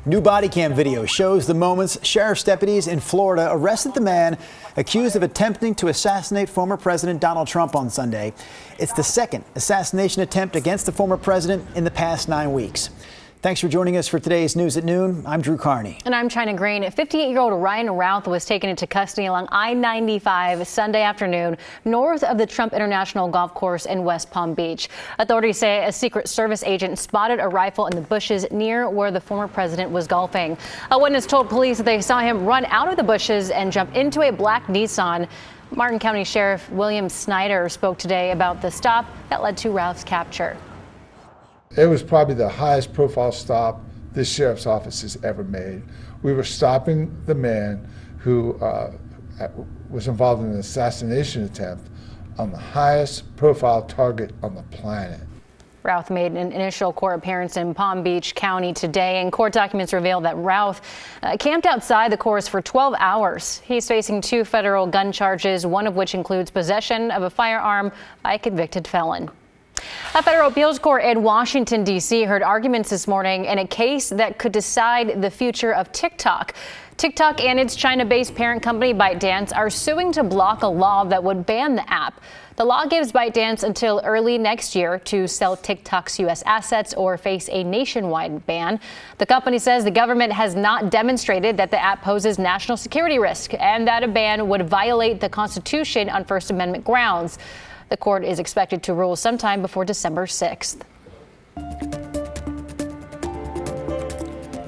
New body cam video shows the moments sheriff's deputies in Florida arrested the man accused of attempting to assassinate former President Donald Trump on Sunday. It's the second assassination attempt against the former president in the past 9 weeks. Thanks for joining us for today's News at Noon. I'm Drew Carney. And I'm China Green. 58-year-old Ryan Routh was taken into custody along I-95 Sunday afternoon north of the Trump International Golf Course in West Palm Beach. Authorities say a Secret Service agent spotted a rifle in the bushes near where the former president was golfing. A witness told police that they saw him run out of the bushes and jump into a black Nissan. Martin County Sheriff William Snyder spoke today about the stop that led to Routh's capture. It was probably the highest profile stop this sheriff's office has ever made. We were stopping the man who was involved in an assassination attempt on the highest profile target on the planet. Routh made an initial court appearance in Palm Beach County today, and court documents reveal that Routh camped outside the course for 12 hours. He's facing 2 federal gun charges, one of which includes possession of a firearm by a convicted felon. A federal appeals court in Washington, D.C. heard arguments this morning in a case that could decide the future of TikTok. TikTok and its China-based parent company ByteDance are suing to block a law that would ban the app. The law gives ByteDance until early next year to sell TikTok's U.S. assets or face a nationwide ban. The company says the government has not demonstrated that the app poses national security risk and that a ban would violate the Constitution on First Amendment grounds. The court is expected to rule sometime before December 6th.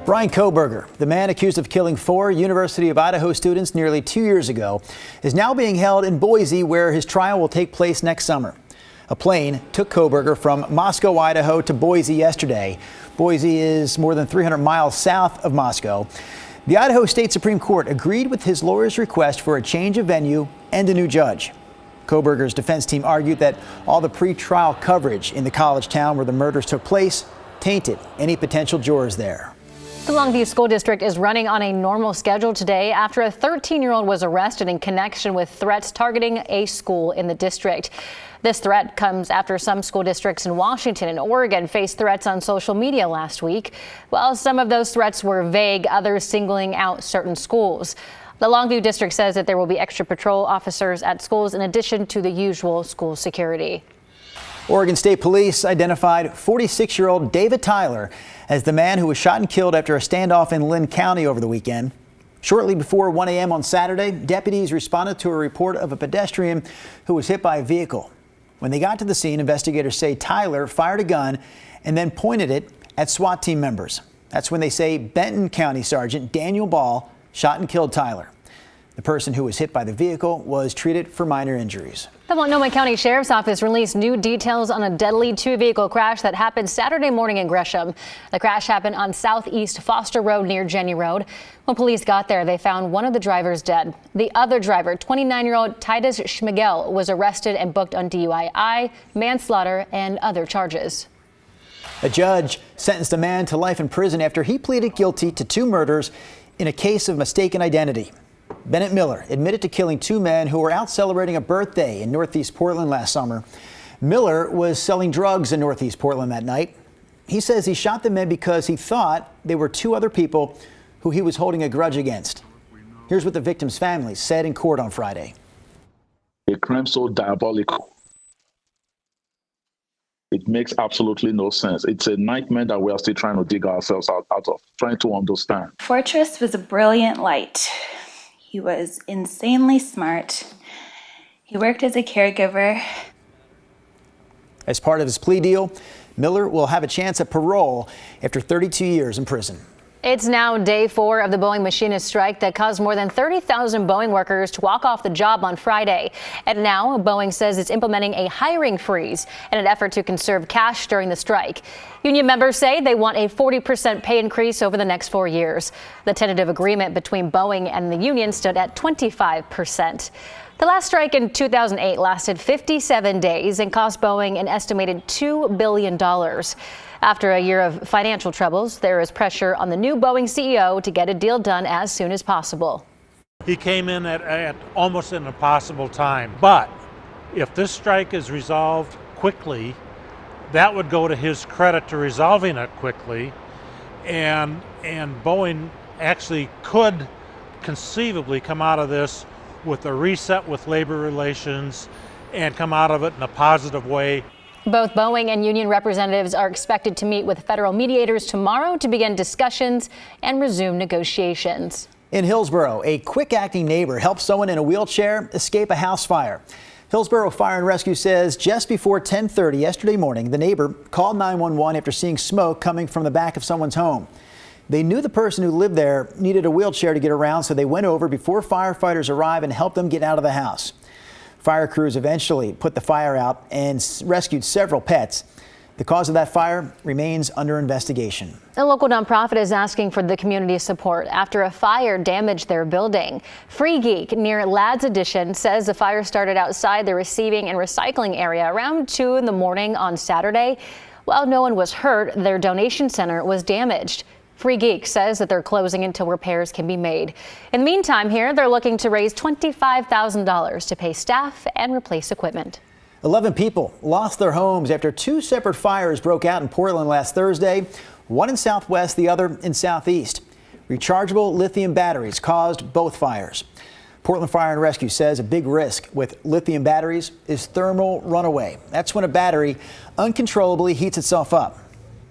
Bryan Kohberger, the man accused of killing 4 University of Idaho students nearly 2 years ago, is now being held in Boise, where his trial will take place next summer. A plane took Kohberger from Moscow, Idaho to Boise yesterday. Boise is more than 300 miles south of Moscow. The Idaho State Supreme Court agreed with his lawyer's request for a change of venue and a new judge. Kohberger's defense team argued that all the pre-trial coverage in the college town where the murders took place tainted any potential jurors there. The Longview School District is running on a normal schedule today after a 13-year-old was arrested in connection with threats targeting a school in the district. This threat comes after some school districts in Washington and Oregon faced threats on social media last week. While some of those threats were vague, others singling out certain schools. The Longview District says that there will be extra patrol officers at schools in addition to the usual school security. Oregon State Police identified 46-year-old David Tyler as the man who was shot and killed after a standoff in Lynn County over the weekend. Shortly before 1 a.m. on Saturday, deputies responded to a report of a pedestrian who was hit by a vehicle. When they got to the scene, investigators say Tyler fired a gun and then pointed it at SWAT team members. That's when they say Benton County Sergeant Daniel Ball shot and killed Tyler. The person who was hit by the vehicle was treated for minor injuries. The Multnomah County Sheriff's Office released new details on a deadly 2-vehicle crash that happened Saturday morning in Gresham. The crash happened on Southeast Foster Road near Jenny Road. When police got there, they found one of the drivers dead. The other driver, 29-year-old Titus Schmigel, was arrested and booked on DUI, manslaughter, and other charges. A judge sentenced a man to life in prison after he pleaded guilty to 2 murders in a case of mistaken identity. Bennett Miller admitted to killing 2 men who were out celebrating a birthday in Northeast Portland last summer. Miller was selling drugs in Northeast Portland that night. He says he shot the men because he thought they were 2 other people who he was holding a grudge against. Here's what the victims' families said in court on Friday. A crime so diabolical. It makes absolutely no sense. It's a nightmare that we are still trying to dig ourselves out of, trying to understand. Fortress was a brilliant light. He was insanely smart. He worked as a caregiver. As part of his plea deal, Miller will have a chance at parole after 32 years in prison. It's now day 4 of the Boeing machinist strike that caused more than 30,000 Boeing workers to walk off the job on Friday. And now Boeing says it's implementing a hiring freeze in an effort to conserve cash during the strike. Union members say they want a 40% pay increase over the next 4 years. The tentative agreement between Boeing and the union stood at 25%. The last strike in 2008 lasted 57 days and cost Boeing an estimated $2 billion. After a year of financial troubles, there is pressure on the new Boeing CEO to get a deal done as soon as possible. He came in at almost an impossible time. But if this strike is resolved quickly, that would go to his credit to resolving it quickly. and Boeing actually could conceivably come out of this with a reset with labor relations and come out of it in a positive way. Both Boeing and union representatives are expected to meet with federal mediators tomorrow to begin discussions and resume negotiations. In Hillsborough, a quick-acting neighbor helped someone in a wheelchair escape a house fire. Hillsborough Fire and Rescue says just before 10:30 yesterday morning, the neighbor called 911 after seeing smoke coming from the back of someone's home. They knew the person who lived there needed a wheelchair to get around, so they went over before firefighters arrived and helped them get out of the house. Fire crews eventually put the fire out and rescued several pets. The cause of that fire remains under investigation. A local nonprofit is asking for the community's support after a fire damaged their building. Free Geek near Ladd's Addition says the fire started outside the receiving and recycling area around 2 in the morning on Saturday. While no one was hurt, their donation center was damaged. Free Geek says that they're closing until repairs can be made. In the meantime, here they're looking to raise $25,000 to pay staff and replace equipment. 11 people lost their homes after 2 separate fires broke out in Portland last Thursday, one in Southwest, the other in Southeast. Rechargeable lithium batteries caused both fires. Portland Fire and Rescue says a big risk with lithium batteries is thermal runaway. That's when a battery uncontrollably heats itself up.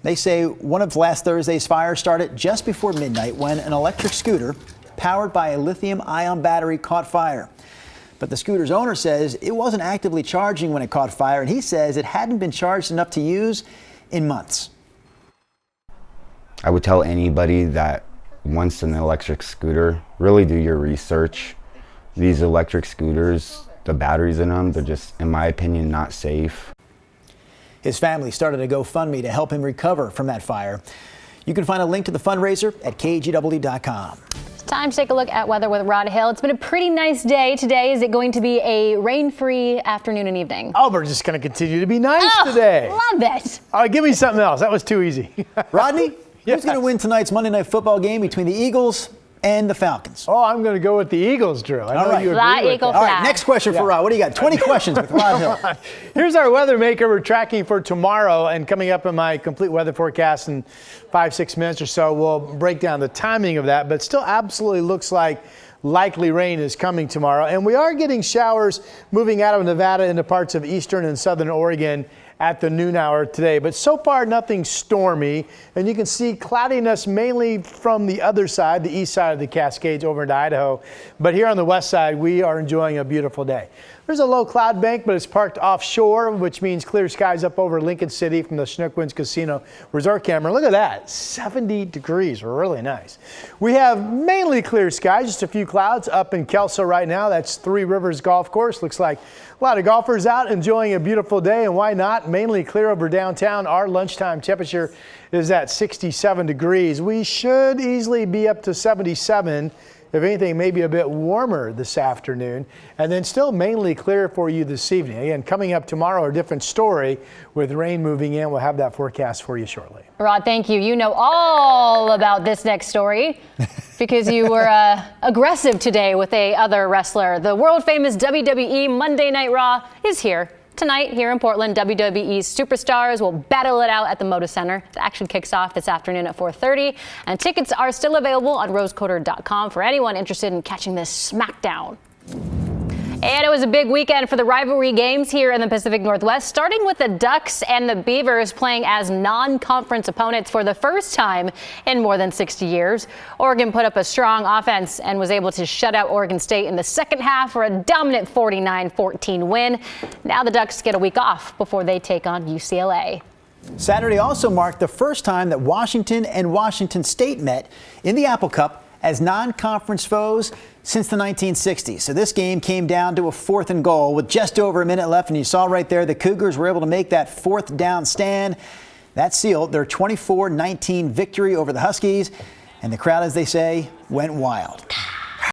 They say one of last Thursday's fires started just before midnight when an electric scooter powered by a lithium-ion battery caught fire. But the scooter's owner says it wasn't actively charging when it caught fire, and he says it hadn't been charged enough to use in months. I would tell anybody that wants an electric scooter, really do your research. These electric scooters, the batteries in them, they're just, in my opinion, not safe. His family started a GoFundMe to help him recover from that fire. You can find a link to the fundraiser at KGW.com. It's time to take a look at weather with Rod Hill. It's been a pretty nice day today. Is it going to be a rain-free afternoon and evening? Oh, we're just going to continue to be nice today. Love it. All right, give me something else. That was too easy. Rodney, who's going to win tonight's Monday Night Football game between the Eagles and the Falcons? Oh, I'm going to go with the Eagles, Drew. I know right. you agree Fly with Eagle that. All right, next question for Rod. What do you got? 20 questions with Rod Hill. Here's our weather maker we're tracking for tomorrow, and coming up in my complete weather forecast in 5-6 minutes or so, we'll break down the timing of that, but still absolutely looks like likely rain is coming tomorrow. And we are getting showers moving out of Nevada into parts of eastern and southern Oregon at the noon hour today, but so far nothing stormy, and you can see cloudiness mainly from the other side, the east side of the Cascades over into Idaho. But here on the west side, we are enjoying a beautiful day. There's a low cloud bank, but it's parked offshore, which means clear skies up over Lincoln City from the Chinook Winds Casino Resort camera. Look at that, 70 degrees, really nice. We have mainly clear skies, just a few clouds up in Kelso right now. That's Three Rivers Golf Course. Looks like a lot of golfers out enjoying a beautiful day, and why not? Mainly clear over downtown. Our lunchtime temperature is at 67 degrees. We should easily be up to 77. If anything, maybe a bit warmer this afternoon, and then still mainly clear for you this evening. Again, coming up tomorrow, a different story with rain moving in. We'll have that forecast for you shortly. Rod, thank you. You know all about this next story because you were aggressive today with a other wrestler. The world famous WWE Monday Night Raw is here. Tonight, here in Portland, WWE's superstars will battle it out at the Moda Center. The action kicks off this afternoon at 4:30, and tickets are still available on rosecoder.com for anyone interested in catching this smackdown. And it was a big weekend for the rivalry games here in the Pacific Northwest, starting with the Ducks and the Beavers playing as non-conference opponents for the first time in more than 60 years. Oregon put up a strong offense and was able to shut out Oregon State in the second half for a dominant 49-14 win. Now the Ducks get a week off before they take on UCLA. Saturday also marked the first time that Washington and Washington State met in the Apple Cup as non-conference foes since the 1960s. So this game came down to a 4th and goal with just over a minute left, and you saw right there the Cougars were able to make that 4th down stand. That sealed their 24-19 victory over the Huskies, and the crowd, as they say, went wild.